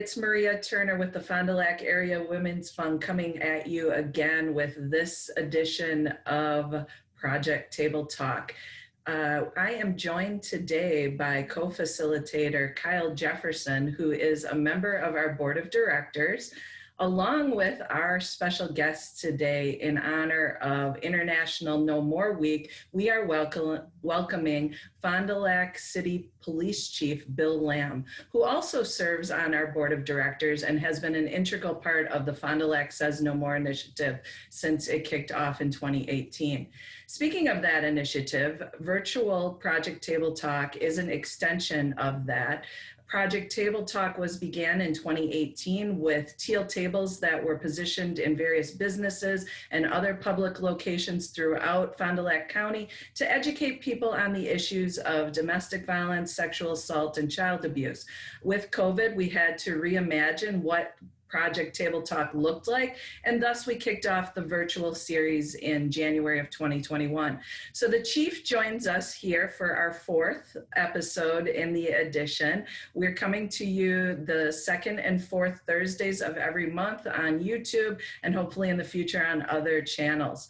It's Maria Turner with the Fond du Lac Area Women's Fund coming at you again with this edition of Project Table Talk. I am joined today by co-facilitator Kyle Jefferson, who is a member of our board of directors, along with our special guest today in honor of International No More Week. We are welcoming Fond du Lac City Police Chief Bill Lamb, who also serves on our board of directors and has been an integral part of the Fond du Lac Says No More initiative since it kicked off in 2018. Speaking of that initiative, virtual Project Table Talk is an extension of that. Project Table Talk began in 2018 with teal tables that were positioned in various businesses and other public locations throughout Fond du Lac County to educate people on the issues of domestic violence, sexual assault, and child abuse. With COVID, we had to reimagine what Project Table Talk looked like, and thus we kicked off the virtual series in January of 2021. So the chief joins us here for our fourth episode in the edition. We're coming to you the second and fourth Thursdays of every month on YouTube and hopefully in the future on other channels.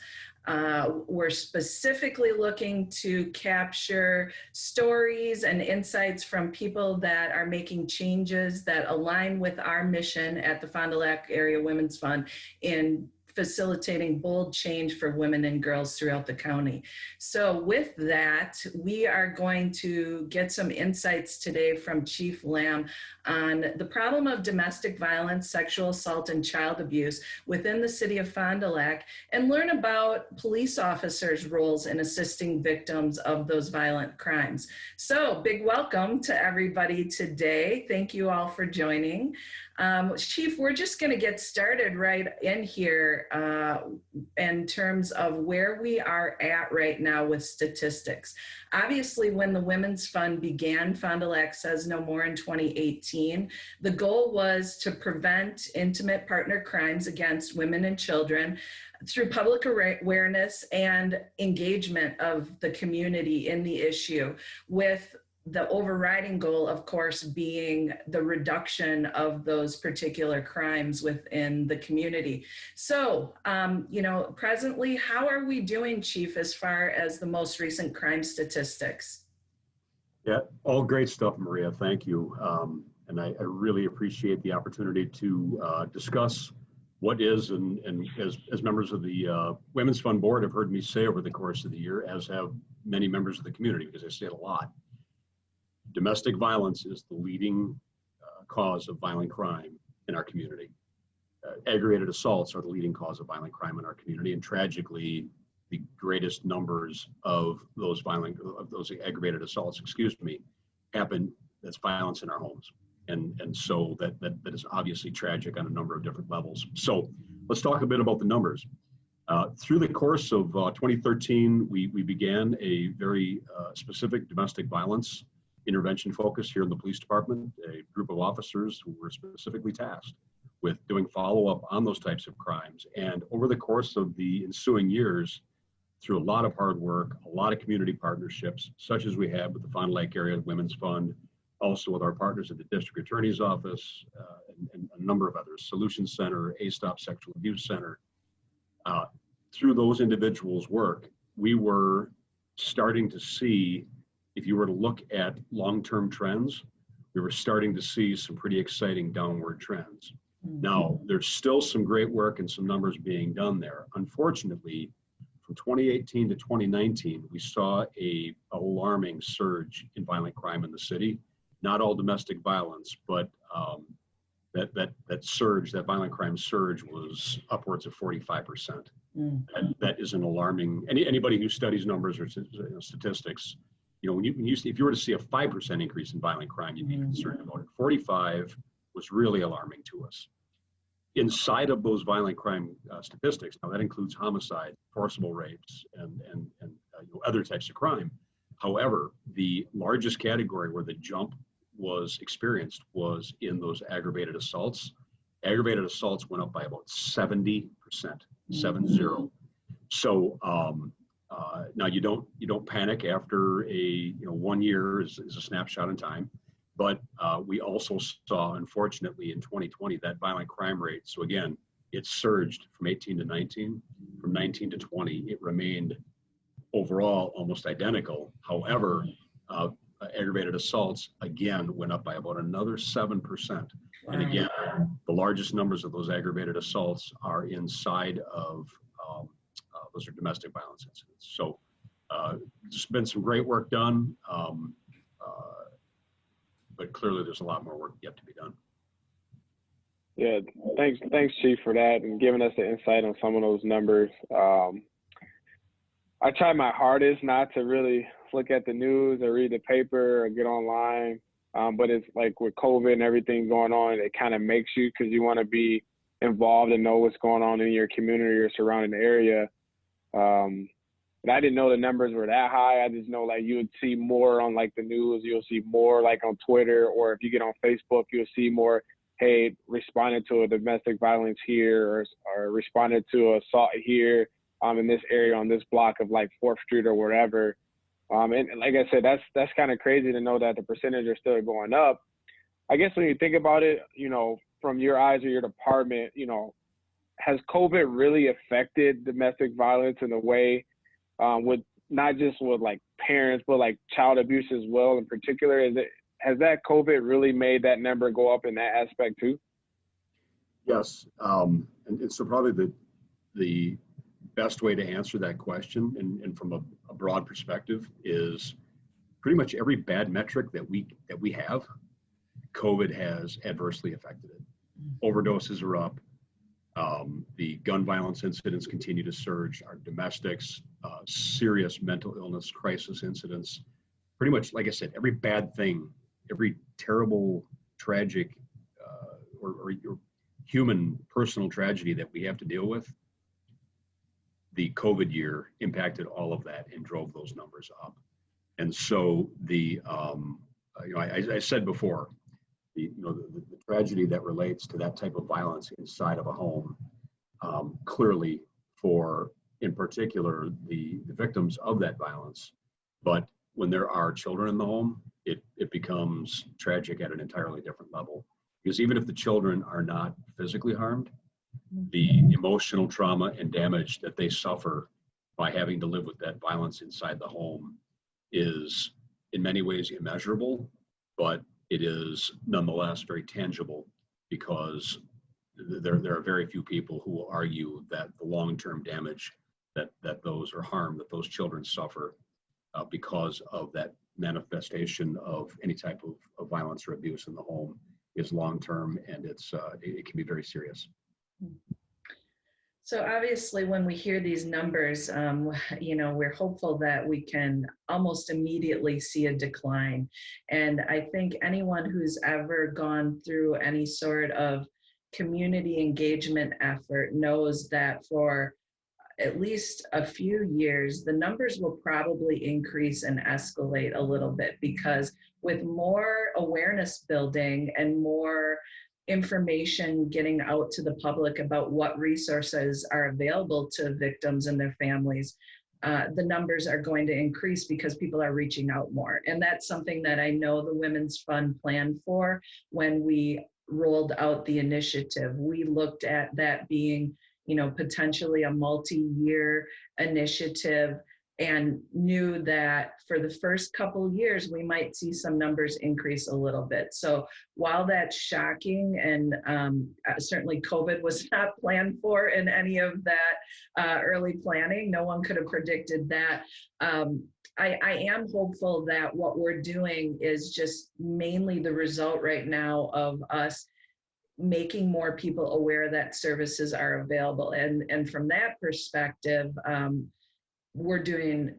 We're specifically looking to capture stories and insights from people that are making changes that align with our mission at the Fond du Lac Area Women's Fund in facilitating bold change for women and girls throughout the county. So with that, we are going to get some insights today from Chief Lamb on the problem of domestic violence, sexual assault, and child abuse within the city of Fond du Lac, and learn about police officers' roles in assisting victims of those violent crimes. So big welcome to everybody today. Thank you all for joining. Chief, we're just going to get started right in here in terms of where we are at right now with statistics. Obviously, when the Women's Fund began, Fond du Lac Says No More in 2018, the goal was to prevent intimate partner crimes against women and children through public awareness and engagement of the community in the issue, with the overriding goal, of course, being the reduction of those particular crimes within the community. So, presently, how are we doing, Chief, as far as the most recent crime statistics? Yeah, all great stuff, Maria. Thank you. And I really appreciate the opportunity to discuss what is, and as members of the Women's Fund Board have heard me say over the course of the year, as have many members of the community, because I say it a lot. Domestic violence is the leading cause of violent crime in our community. Aggravated assaults are the leading cause of violent crime in our community, and tragically, the greatest numbers of those aggravated assaults, happen. That's violence in our homes, and so that is obviously tragic on a number of different levels. So let's talk a bit about the numbers. Through the course of 2013, we began a very specific domestic violence intervention focus here in the police department, a group of officers who were specifically tasked with doing follow-up on those types of crimes. And over the course of the ensuing years, through a lot of hard work, a lot of community partnerships, such as we have with the Fond du Lac Area Women's Fund, also with our partners at the District Attorney's Office, and a number of others, Solution Center, A-Stop Sexual Abuse Center. Through those individuals' work, we were starting to see, if you were to look at long-term trends, we were starting to see some pretty exciting downward trends. Mm-hmm. Now, there's still some great work and some numbers being done there. Unfortunately, from 2018 to 2019, we saw an alarming surge in violent crime in the city. Not all domestic violence, but that violent crime surge was upwards of 45%. Mm. And that is an alarming. Anybody who studies numbers or statistics, if you were to see a 5% increase in violent crime, you'd be concerned about it. 45 was really alarming to us. Inside of those violent crime statistics, now that includes homicide, forcible rapes, and other types of crime. However, the largest category where the jump was experienced was in those aggravated assaults. Aggravated assaults went up by about 70%, 70. So now you don't panic after 1 year is a snapshot in time. But we also saw, unfortunately, in 2020, that violent crime rate. So again, it surged from 18 to 19. From 19 to 20, it remained overall almost identical. However, aggravated assaults again went up by about another 7%. Wow. And again, the largest numbers of those aggravated assaults are inside of those are domestic violence incidents. So there's been some great work done, but clearly there's a lot more work yet to be done. Yeah, thanks, Chief, for that and giving us the insight on some of those numbers. I try my hardest not to really look at the news or read the paper or get online, but it's like with COVID and everything going on, it kind of makes you, because you want to be involved and know what's going on in your community or surrounding area. And I didn't know the numbers were that high. I just know like you would see more on like the news. You'll see more like on Twitter, or if you get on Facebook, you'll see more, hey, responded to a domestic violence here, or responded to assault here in this area on this block of like 4th Street or whatever. And like I said, that's kind of crazy to know that the percentage are still going up. I guess when you think about it, you know, from your eyes or your department, you know, has COVID really affected domestic violence in a way with not just with like parents, but like child abuse as well in particular? Has that COVID really made that number go up in that aspect too? Yes, and so probably the best way to answer that question, and from a broad perspective, is pretty much every bad metric that we have, COVID has adversely affected it. Overdoses are up. The gun violence incidents continue to surge. Our domestics, serious mental illness crisis incidents, pretty much, like I said, every bad thing, every terrible, tragic, or human personal tragedy that we have to deal with, the COVID year impacted all of that and drove those numbers up. And so I said before, the tragedy that relates to that type of violence inside of a home, clearly for, in particular, the victims of that violence. But when there are children in the home, it becomes tragic at an entirely different level. Because even if the children are not physically harmed, the emotional trauma and damage that they suffer by having to live with that violence inside the home is in many ways immeasurable, but it is nonetheless very tangible, because there are very few people who will argue that the long-term damage that those are harm that those children suffer because of that manifestation of any type of violence or abuse in the home is long-term, and it can be very serious. So obviously, when we hear these numbers, we're hopeful that we can almost immediately see a decline. And I think anyone who's ever gone through any sort of community engagement effort knows that for at least a few years, the numbers will probably increase and escalate a little bit, because with more awareness building and more information getting out to the public about what resources are available to victims and their families, the numbers are going to increase because people are reaching out more. And that's something that I know the Women's Fund planned for when we rolled out the initiative. We looked at that being, potentially a multi-year initiative, and knew that for the first couple years, we might see some numbers increase a little bit. So while that's shocking, and certainly COVID was not planned for in any of that early planning, no one could have predicted that. I am hopeful that what we're doing is just mainly the result right now of us making more people aware that services are available. And from that perspective, we're doing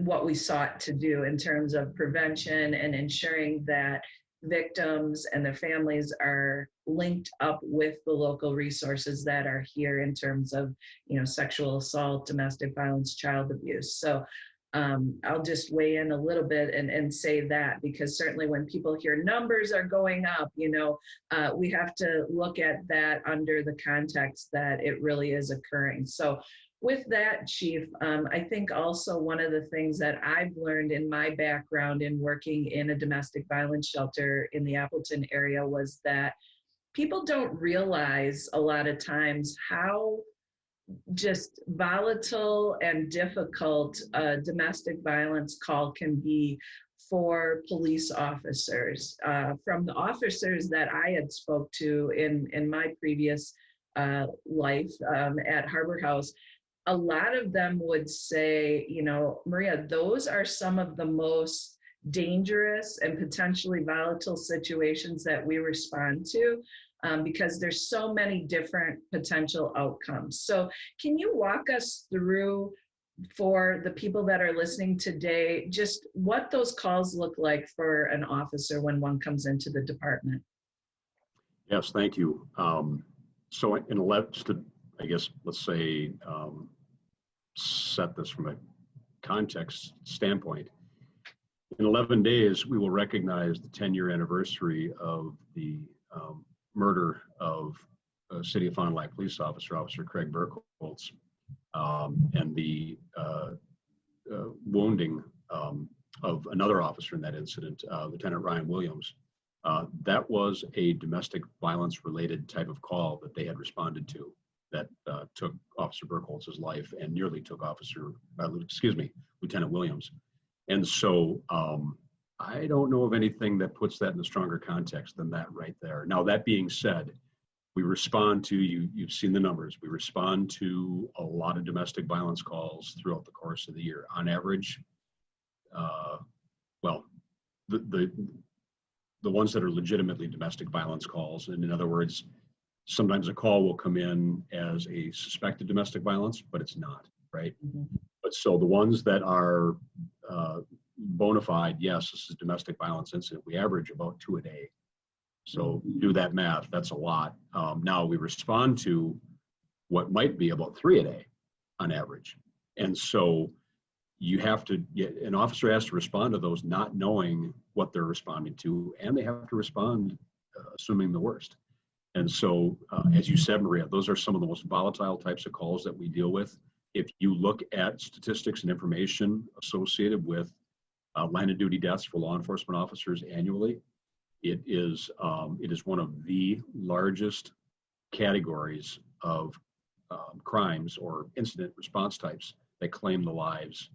what we sought to do in terms of prevention and ensuring that victims and their families are linked up with the local resources that are here in terms of, sexual assault, domestic violence, child abuse. So I'll just weigh in a little bit and say that, because certainly when people hear numbers are going up, we have to look at that under the context that it really is occurring. So with that, Chief, I think also one of the things that I've learned in my background in working in a domestic violence shelter in the Appleton area was that people don't realize a lot of times how just volatile and difficult a domestic violence call can be for police officers. From the officers that I had spoke to in my previous life at Harbor House, a lot of them would say, you know, Maria, those are some of the most dangerous and potentially volatile situations that we respond to, because there's so many different potential outcomes. So can you walk us through, for the people that are listening today, just what those calls look like for an officer when one comes into the department? Yes, thank you. So in 11, just to, I guess, let's say, set this from a context standpoint. In 11 days, we will recognize the 10-year anniversary of the murder of City of Fond du Lac police officer, Officer Craig Birkholz, and the wounding of another officer in that incident, Lieutenant Ryan Williams. That was a domestic violence related type of call that they had responded to that took Officer Birkholz's life and nearly took Lieutenant Williams. And so I don't know of anything that puts that in a stronger context than that right there. Now, that being said, we respond to, you've seen the numbers, we respond to a lot of domestic violence calls throughout the course of the year. On average, the ones that are legitimately domestic violence calls, and in other words, sometimes a call will come in as a suspected domestic violence, but it's not, right? Mm-hmm. But so the ones that are bona fide, yes, this is a domestic violence incident, we average about 2 a day. So do that math, that's a lot. Now we respond to what might be about 3 a day on average. And so you have to get, an officer has to respond to those not knowing what they're responding to, and they have to respond assuming the worst. And so, as you said, Maria, those are some of the most volatile types of calls that we deal with. If you look at statistics and information associated with line of duty deaths for law enforcement officers annually, it is one of the largest categories of crimes or incident response types that claim the lives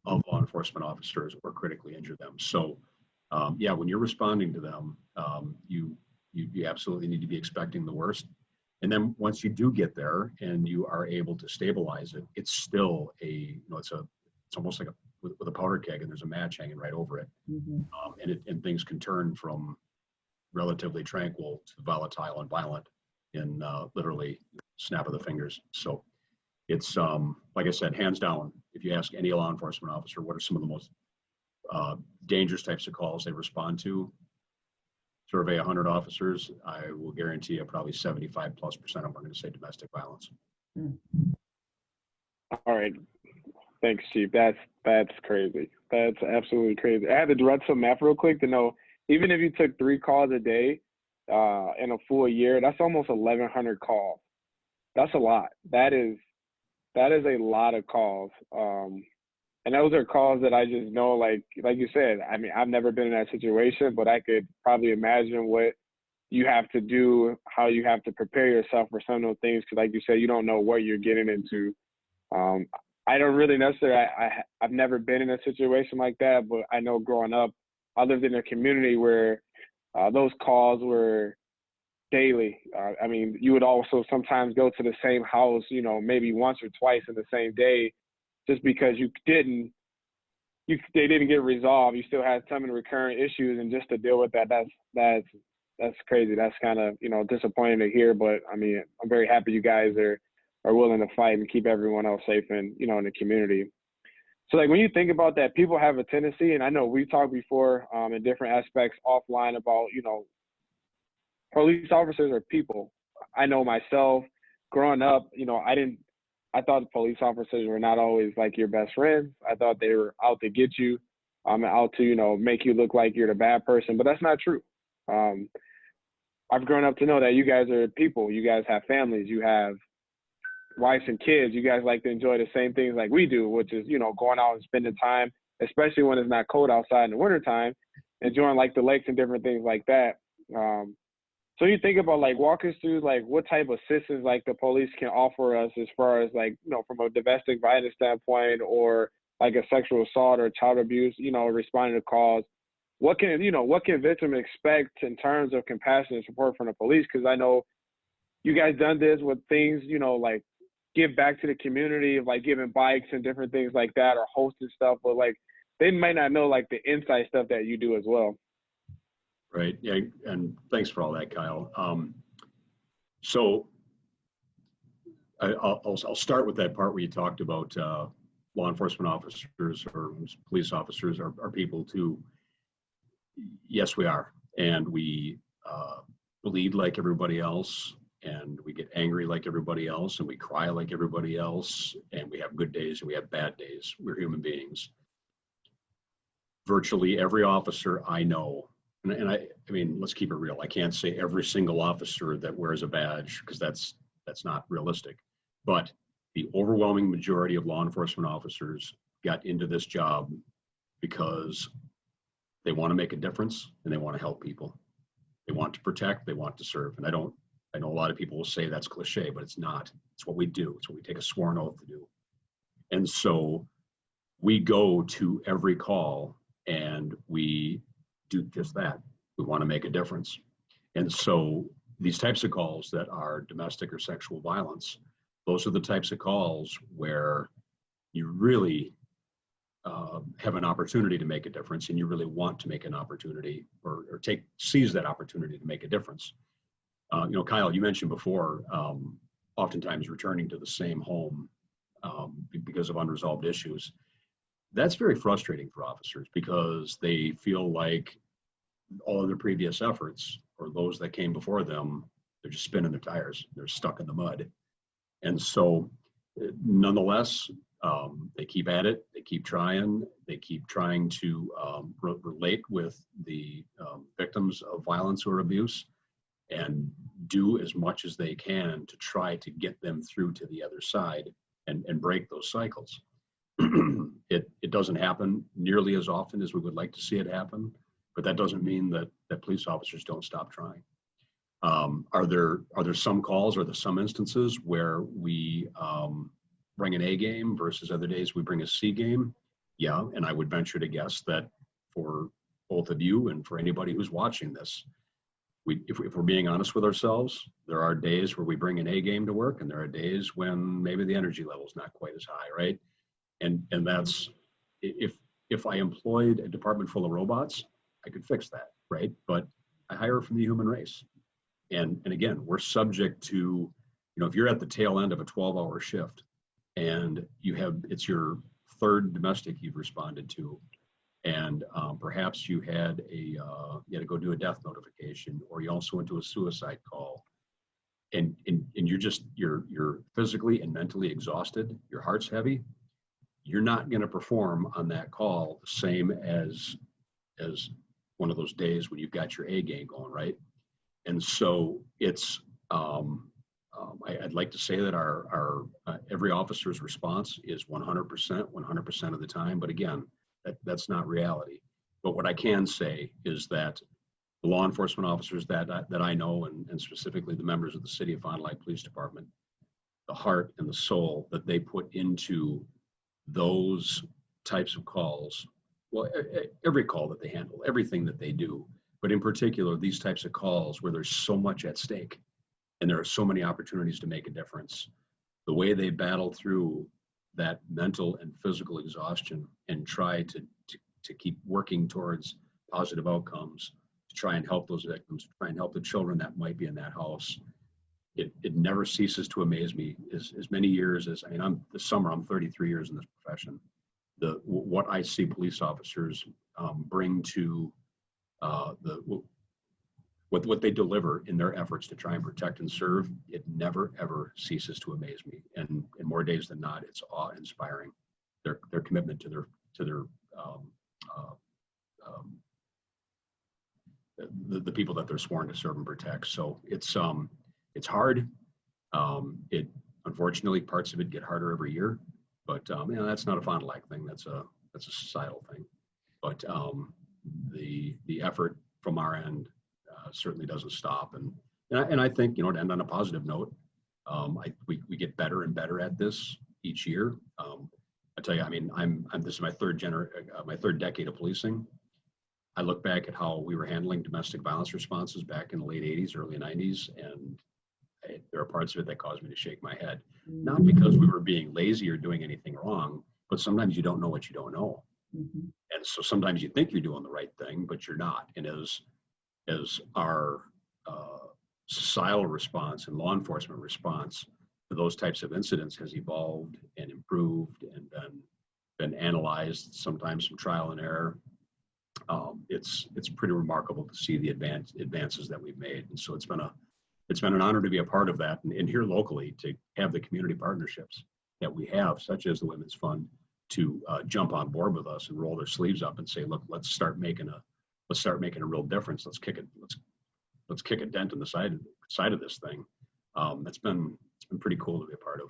of law enforcement officers or critically injure them. So, yeah, when you're responding to them, you absolutely need to be expecting the worst. And then once you do get there and you are able to stabilize it, it's still it's almost like with a powder keg and there's a match hanging right over it. Mm-hmm. And things can turn from relatively tranquil to volatile and violent in literally snap of the fingers. So it's, like I said, hands down, if you ask any law enforcement officer, what are some of the most dangerous types of calls they respond to, survey 100 officers, I will guarantee you probably 75+% of them are going to say domestic violence. All right. Thanks, Chief. That's crazy. That's absolutely crazy. I had to run some math real quick to know, even if you took 3 calls a day in a full year, that's almost 1,100 calls. That's a lot. That is a lot of calls. And those are calls that I just know, like you said, I mean, I've never been in that situation, but I could probably imagine what you have to do, how you have to prepare yourself for some of those things. Because like you said, you don't know what you're getting into. I don't really necessarily, I've never been in a situation like that, but I know growing up, I lived in a community where those calls were daily. I mean, you would also sometimes go to the same house, maybe once or twice in the same day, just because they didn't get resolved. You still had some of the recurrent issues, and just to deal with that, that's crazy. That's kind of, disappointing to hear, but I mean, I'm very happy you guys are willing to fight and keep everyone else safe in the community. So like when you think about that, people have a tendency, and I know we talked before in different aspects offline about, police officers are people. I know myself growing up, I thought police officers were not always like your best friends. I thought they were out to get you, out to, make you look like you're the bad person, but that's not true. I've grown up to know that you guys are people. You guys have families. You have wives and kids, you guys like to enjoy the same things like we do, which is, going out and spending time, especially when it's not cold outside in the wintertime, enjoying like the lakes and different things like that. So you think about like walk us through like what type of assistance like the police can offer us as far as like, from a domestic violence standpoint or like a sexual assault or child abuse, responding to calls. What can victims expect in terms of compassion and support from the police? Because I know you guys done this with things, like give back to the community of like giving bikes and different things like that or hosting stuff, but like they might not know like the inside stuff that you do as well. Right. Yeah. And thanks for all that, Kyle. So I'll start with that part where you talked about law enforcement officers or police officers are people too. Yes, we are. And we bleed like everybody else, and we get angry like everybody else, and we cry like everybody else, and we have good days and we have bad days. We're human beings. Virtually every officer I know, and I mean, let's keep it real. I can't say every single officer that wears a badge because that's not realistic. But the overwhelming majority of law enforcement officers got into this job because they want to make a difference and they want to help people. They want to protect, they want to serve. And I know a lot of people will say that's cliche, but it's not. It's what we do. It's what we take a sworn oath to do. And so we go to every call and we do just that. We want to make a difference. And so these types of calls that are domestic or sexual violence, those are the types of calls where you really have an opportunity to make a difference, and you really want to make an opportunity or seize that opportunity to make a difference. Kyle, you mentioned before, oftentimes returning to the same home because of unresolved issues. That's very frustrating for officers because they feel like all of their previous efforts or those that came before them, they're just spinning their tires. They're stuck in the mud. And so nonetheless, they keep at it. They keep trying. They keep trying to relate with the victims of violence or abuse and do as much as they can to try to get them through to the other side and break those cycles. It doesn't happen nearly as often as we would like to see it happen, but that doesn't mean that police officers don't stop trying. Are there some calls, are there some instances where we bring an A game versus other days we bring a C game? Yeah, and I would venture to guess that for both of you and for anybody who's watching this, if we're being honest with ourselves, there are days where we bring an A game to work, and there are days when maybe the energy level is not quite as high, right? And that's, if I employed a department full of robots, I could fix that, right? But I hire from the human race. And again, we're subject to, if you're at the tail end of a 12-hour shift and it's your third domestic you've responded to, and perhaps you had to go do a death notification, or you also went to a suicide call, and you're physically and mentally exhausted, your heart's heavy, you're not going to perform on that call the same as one of those days when you've got your A game going, right? And so it's I'd like to say that our every officer's response is 100% of the time, but again, that's not reality. But what I can say is that the law enforcement officers that I know, and specifically the members of the City of Fond du Lac Police Department, the heart and the soul that they put into those types of calls, well, every call that they handle, everything that they do, but in particular, these types of calls where there's so much at stake and there are so many opportunities to make a difference, the way they battle through that mental and physical exhaustion and try to keep working towards positive outcomes, to try and help those victims, to try and help the children that might be in that house. It never ceases to amaze me. As many years as, I'm 33 years in this profession. What I see police officers bring to what they deliver in their efforts to try and protect and serve, it never ever ceases to amaze me. And more days than not, it's awe-inspiring. Their commitment to their the people that they're sworn to serve and protect. So it's hard. Unfortunately, parts of it get harder every year, but that's not a Fond du Lac thing. That's a societal thing. But the effort from our end certainly doesn't stop. And I think, to end on a positive note, we get better and better at this each year. I tell you, this is my third decade of policing. I look back at how we were handling domestic violence responses back in the late 80s, early 90s, and there are parts of it that caused me to shake my head. Not because we were being lazy or doing anything wrong, but sometimes you don't know what you don't know. Mm-hmm. And so sometimes you think you're doing the right thing, but you're not. And as our societal response and law enforcement response to those types of incidents has evolved and improved and been analyzed, sometimes some trial and error, it's pretty remarkable to see the advances that we've made. And so it's been an honor to be a part of that, and here locally to have the community partnerships that we have, such as the Women's Fund, to jump on board with us and roll their sleeves up and say, look, let's start making a real difference. Let's kick a dent in the side of this thing. It's been pretty cool to be a part of.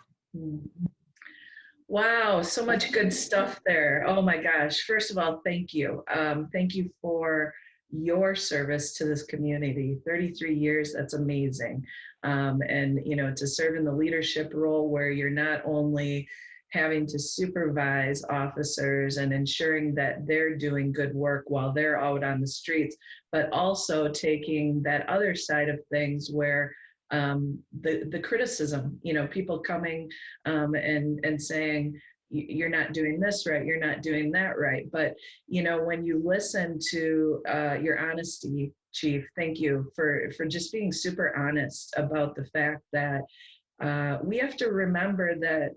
Wow, so much good stuff there. Oh my gosh. First of all, thank you. Thank you for your service to this community. 33 years, that's amazing. And to serve in the leadership role where you're not only having to supervise officers and ensuring that they're doing good work while they're out on the streets, but also taking that other side of things where the criticism, people coming and saying, you're not doing this right, you're not doing that right. But, when you listen to your honesty, Chief, thank you for just being super honest about the fact that we have to remember that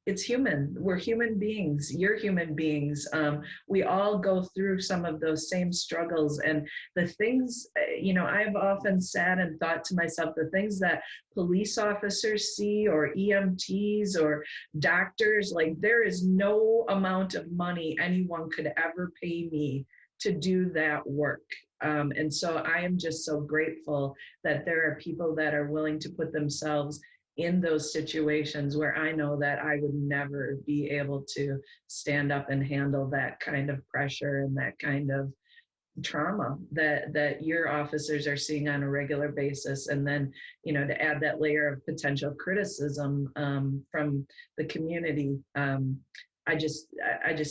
it's human. We're human beings. You're human beings. We all go through some of those same struggles. And the things, I've often sat and thought to myself, the things that police officers see, or EMTs or doctors, like there is no amount of money anyone could ever pay me to do that work. And so I am just so grateful that there are people that are willing to put themselves in those situations where I know that I would never be able to stand up and handle that kind of pressure and that kind of trauma that your officers are seeing on a regular basis. And then, to add that layer of potential criticism from the community. I just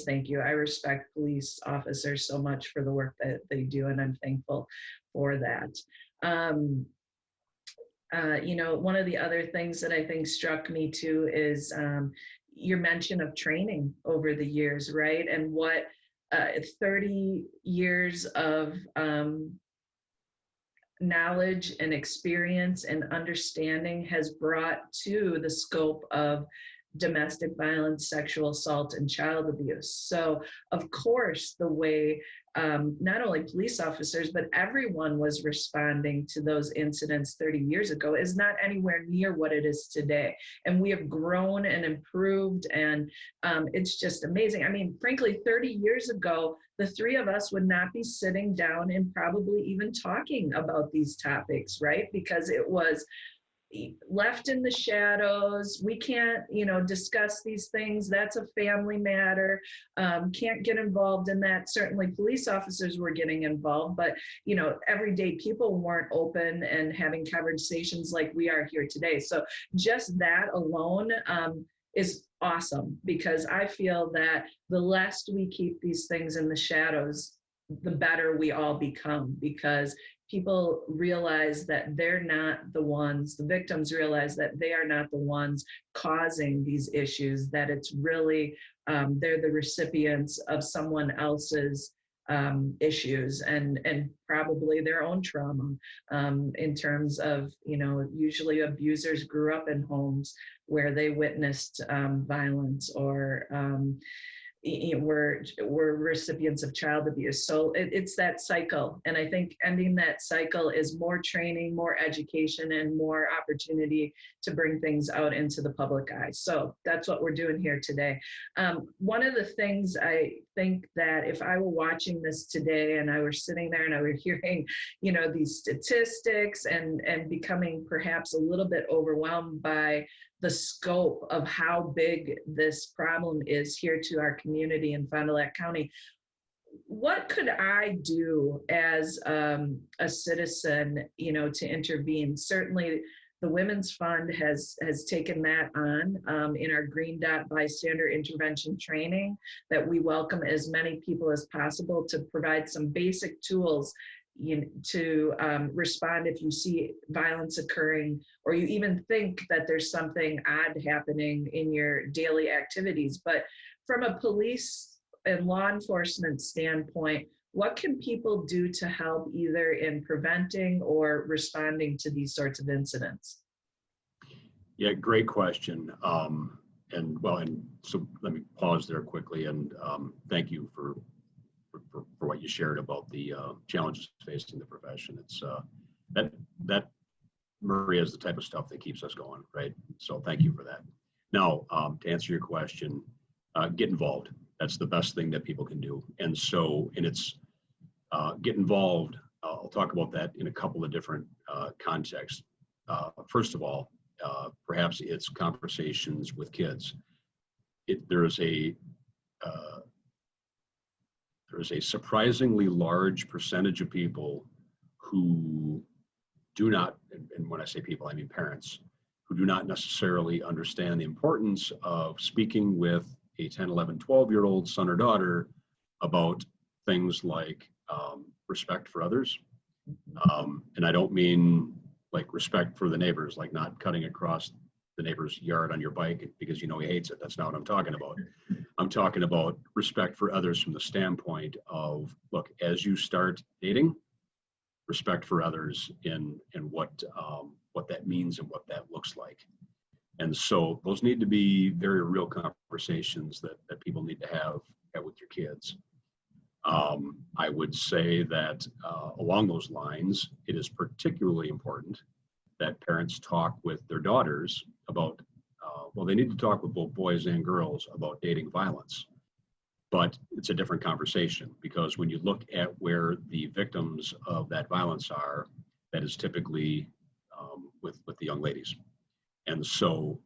thank you. I respect police officers so much for the work that they do, and I'm thankful for that. One of the other things that I think struck me too is your mention of training over the years, right? And what 30 years of knowledge and experience and understanding has brought to the scope of domestic violence, sexual assault, and child abuse. So, of course, the way not only police officers, but everyone was responding to those incidents 30 years ago is not anywhere near what it is today. And we have grown and improved, and it's just amazing. I mean, frankly, 30 years ago, the three of us would not be sitting down and probably even talking about these topics, right? Because it was left in the shadows. We can't, discuss these things. That's a family matter. Can't get involved in that. Certainly police officers were getting involved, but, everyday people weren't open and having conversations like we are here today. So just that alone is awesome, because I feel that the less we keep these things in the shadows, the better we all become, because people realize that they're not the ones, the victims realize that they are not the ones causing these issues, that it's really, they're the recipients of someone else's issues and probably their own trauma in terms of, usually abusers grew up in homes where they witnessed violence or we're recipients of child abuse. So it's that cycle. And I think ending that cycle is more training, more education, and more opportunity to bring things out into the public eye. So that's what we're doing here today. One of the things I think that if I were watching this today and I were sitting there and I were hearing, these statistics and becoming perhaps a little bit overwhelmed by the scope of how big this problem is here to our community in Fond du Lac County. What could I do as a citizen, to intervene? Certainly, the Women's Fund has taken that on in our Green Dot bystander intervention training, that we welcome as many people as possible to provide some basic tools to respond if you see violence occurring, or you even think that there's something odd happening in your daily activities. But from a police and law enforcement standpoint, what can people do to help either in preventing or responding to these sorts of incidents? Yeah, great question. And so let me pause there quickly and thank you for what you shared about the challenges facing the profession. It's that Maria is the type of stuff that keeps us going, right? So thank you for that. Now, to answer your question, get involved. That's the best thing that people can do. And it's get involved. I'll talk about that in a couple of different contexts. First of all, perhaps it's conversations with kids. There is a surprisingly large percentage of people who do not, and when I say people, I mean parents, who do not necessarily understand the importance of speaking with a 10, 11, 12-year-old son or daughter about things like respect for others. And I don't mean like respect for the neighbors, like not cutting across the neighbor's yard on your bike because he hates it. That's not what I'm talking about. I'm talking about respect for others from the standpoint of, look, as you start dating, respect for others in what that means and what that looks like. And so those need to be very real conversations that people need to have with your kids. I would say that along those lines, it is particularly important that parents talk with their daughters about, they need to talk with both boys and girls about dating violence. But it's a different conversation, because when you look at where the victims of that violence are, that is typically with the young ladies. And so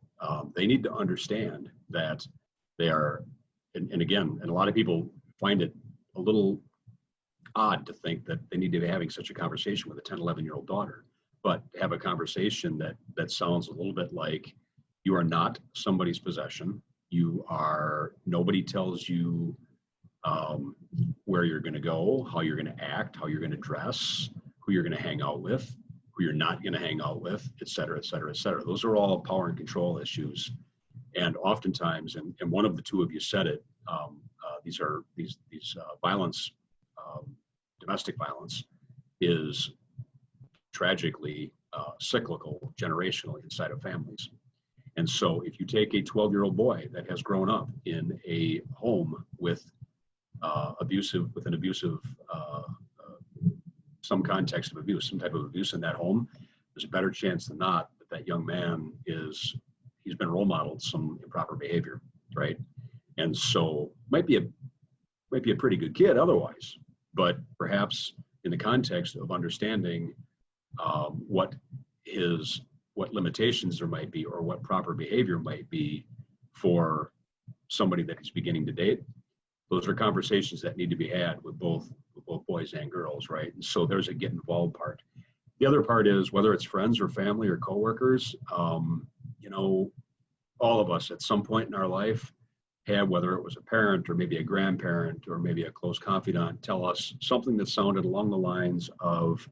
they need to understand that they are, and again, and a lot of people find it a little odd to think that they need to be having such a conversation with a 10, 11-year-old daughter, but have a conversation that sounds a little bit like, you are not somebody's possession. Nobody tells you where you're going to go, how you're going to act, how you're going to dress, who you're going to hang out with, who you're not going to hang out with, et cetera, et cetera, et cetera. Those are all power and control issues. And oftentimes, and one of the two of you said it, these violence, domestic violence is tragically cyclical generationally inside of families. And so if you take a 12-year-old boy that has grown up in a home with some context of abuse, some type of abuse in that home, there's a better chance than not that young man he's been role modeled some improper behavior, right? And so might be a pretty good kid otherwise, but perhaps in the context of understanding what limitations there might be, or what proper behavior might be for somebody that he's beginning to date, those are conversations that need to be had with both boys and girls, right? And so there's a get involved part. The other part is, whether it's friends or family or coworkers, all of us at some point in our life had, whether it was a parent or maybe a grandparent or maybe a close confidant, tell us something that sounded along the lines of,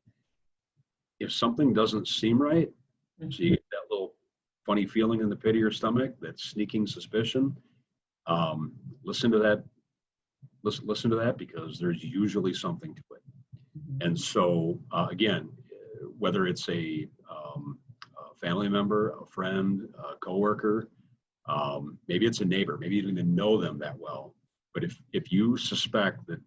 if something doesn't seem right, so you get that little funny feeling in the pit of your stomach, that sneaking suspicion, listen to that, because there's usually something to it. And so again, whether it's a family member, a friend, a coworker, maybe it's a neighbor, maybe you don't even know them that well, but if you suspect that,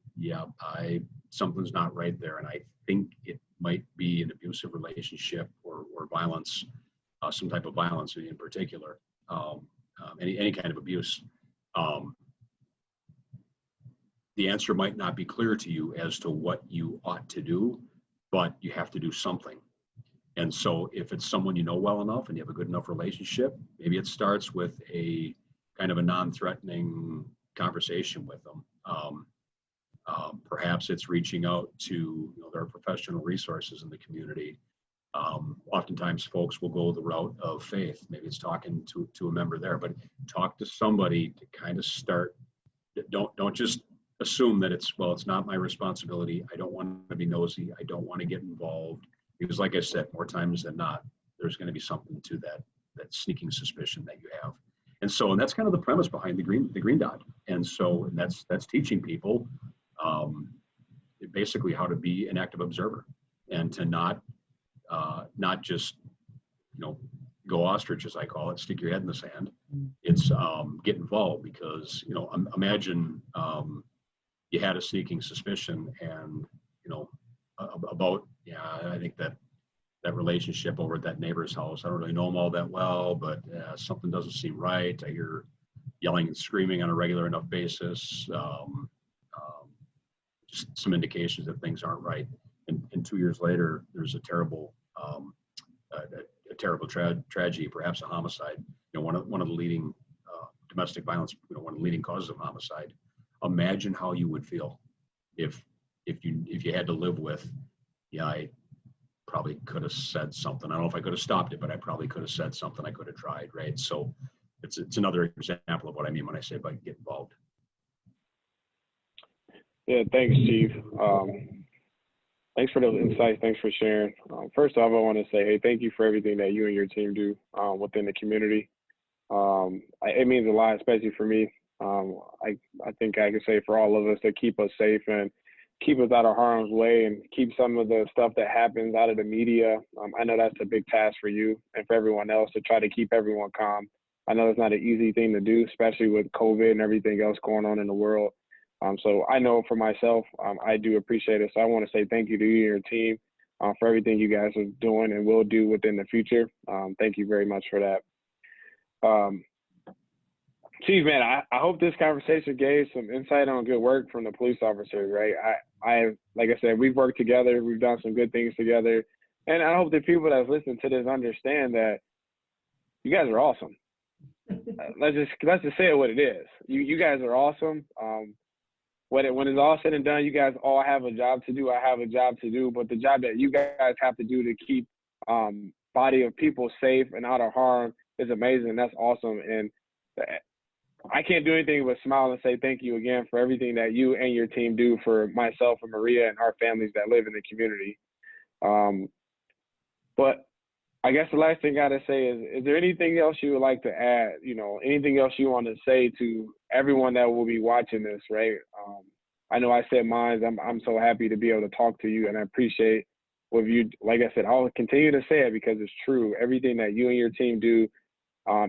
something's not right there, and I think it might be an abusive relationship or violence, some type of violence in particular, any kind of abuse, the answer might not be clear to you as to what you ought to do, but you have to do something. And so if it's someone you know well enough and you have a good enough relationship, maybe it starts with a kind of a non-threatening conversation with them. Perhaps it's reaching out to their professional resources in the community. Oftentimes folks will go the route of faith. Maybe it's talking to a member there, but talk to somebody to kind of start. Don't just assume that it's not my responsibility. I don't want to be nosy. I don't want to get involved. Because like I said, more times than not, there's going to be something to that sneaking suspicion that you have. And that's kind of the premise behind the green dot. And that's teaching people basically how to be an active observer and to not just go ostrich, as I call it, stick your head in the sand. It's get involved, because imagine you had a sneaking suspicion and about I think that relationship over at that neighbor's house, I don't really know them all that well, but something doesn't seem right. I hear yelling and screaming on a regular enough basis. Just some indications that things aren't right. And 2 years later, there's a terrible tragedy, perhaps a homicide. One of the leading domestic violence, one of the leading causes of homicide. Imagine how you would feel if you had to live with, I probably could have said something. I don't know if I could have stopped it, but I probably could have said something. I could have tried, right? So it's another example of what I mean when I say about get involved. Yeah, thanks, Chief. Thanks for those insights. Thanks for sharing. First off, I want to say, hey, thank you for everything that you and your team do within the community. It means a lot, especially for me. I think I can say for all of us, to keep us safe and keep us out of harm's way and keep some of the stuff that happens out of the media. I know that's a big task for you and for everyone else, to try to keep everyone calm. I know it's not an easy thing to do, especially with COVID and everything else going on in the world. So I know for myself, I do appreciate it. So I want to say thank you to you and your team for everything you guys are doing and will do within the future. Thank you very much for that. Chief, man, I hope this conversation gave some insight on good work from the police officers, right? I like I said, we've worked together. We've done some good things together. And I hope the people that listen to this understand that you guys are awesome. Let's just say it what it is. You guys are awesome. When it's all said and done, you guys all have a job to do. I have a job to do. But the job that you guys have to do to keep body of people safe and out of harm is amazing. That's awesome. And I can't do anything but smile and say thank you again for everything that you and your team do for myself and Maria and our families that live in the community. But I guess the last thing I gotta say is there anything else you would like to add? Anything else you want to say to everyone that will be watching this, right? I know I said mine. I'm so happy to be able to talk to you, and I appreciate what you. Like I said, I'll continue to say it because it's true. Everything that you and your team do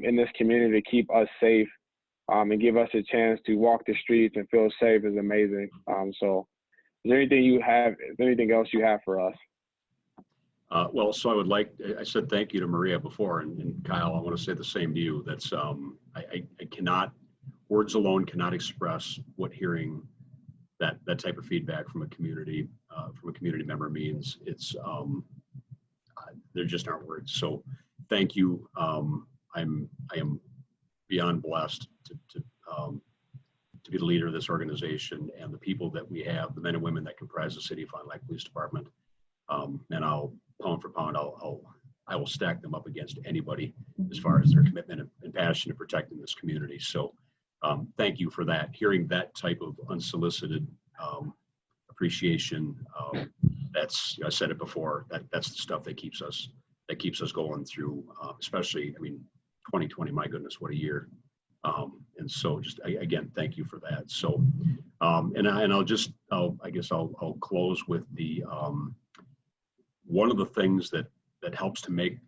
in this community to keep us safe and give us a chance to walk the streets and feel safe is amazing. So, is there anything else you have for us? So I said thank you to Maria before, and Kyle, I want to say the same to you. That's I cannot, words alone cannot express what hearing that type of feedback from a community member means. It's there just aren't words. So thank you. I am beyond blessed to be the leader of this organization and the people that we have, the men and women that comprise the City of Fond du Lac Police Department. And I'll pound for pound, I will stack them up against anybody as far as their commitment and passion to protecting this community. So thank you for that. Hearing that type of unsolicited appreciation, that's, I said it before, that's the stuff that keeps us going through, especially, 2020, my goodness, what a year. And so just, again, thank you for that. So, and I guess I'll close with the, one of the things that helps to make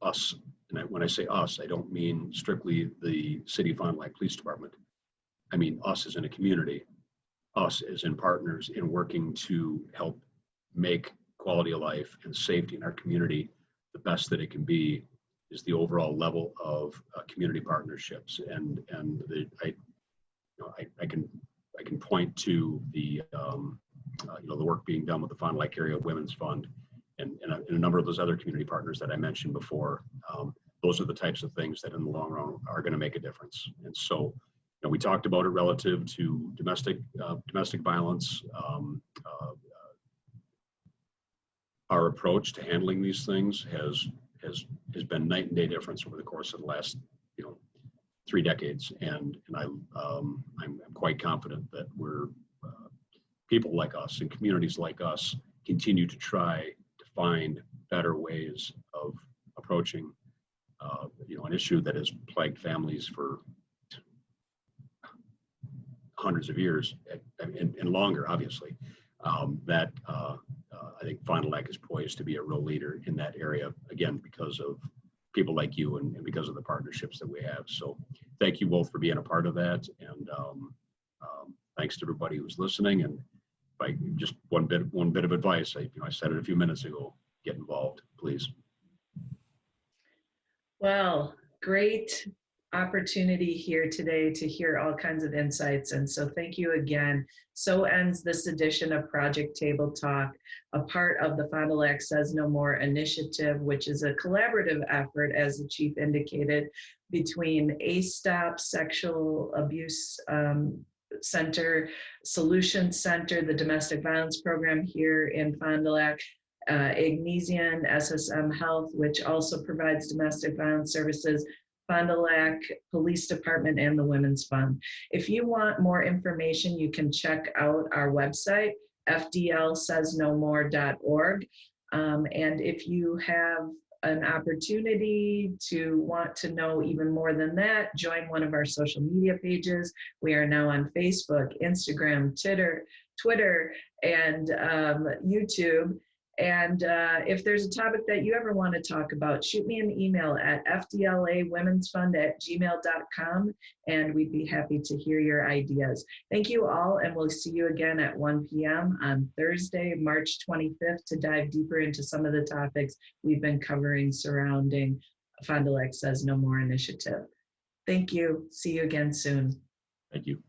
us, and when I say us, I don't mean strictly the City of Fond du Lac Police Department. I mean us as in a community, us as in partners in working to help make quality of life and safety in our community the best that it can be, is the overall level of community partnerships. And I can point to the the work being done with the Fond du Lac Area Women's Fund and a number of those other community partners that I mentioned before. Those are the types of things that in the long run are going to make a difference. And so, we talked about it relative to domestic violence. Our approach to handling these things has been night and day difference over the course of the last 3 decades, and I'm quite confident that we're people like us and communities like us continue to try to find better ways of approaching an issue that has plagued families for hundreds of years and longer, obviously. I think Fond du Lac is poised to be a real leader in that area, again, because of people like you and because of the partnerships that we have. So thank you both for being a part of that. And thanks to everybody who's listening. And just one bit of advice, I said it a few minutes ago, get involved, please. Well, great opportunity here today to hear all kinds of insights. And so thank you again. So ends this edition of Project Table Talk, a part of the Fond du Lac Says No More initiative, which is a collaborative effort, as the chief indicated, between ASTOP, Sexual Abuse Center, Solution Center, the Domestic Violence Program here in Fond du Lac, Agnesian, SSM Health, which also provides domestic violence services, Fond du Lac Police Department, and the Women's Fund. If you want more information, you can check out our website, fdlsaysnomore.org. And if you have an opportunity to want to know even more than that, join one of our social media pages. We are now on Facebook, Instagram, Twitter, and YouTube. And if there's a topic that you ever want to talk about, shoot me an email at fdlawomen'sfund@gmail.com, and we'd be happy to hear your ideas. Thank you all, and we'll see you again at 1 p.m. on Thursday, March 25th, to dive deeper into some of the topics we've been covering surrounding Fond du Lac Says No More initiative. Thank you. See you again soon. Thank you.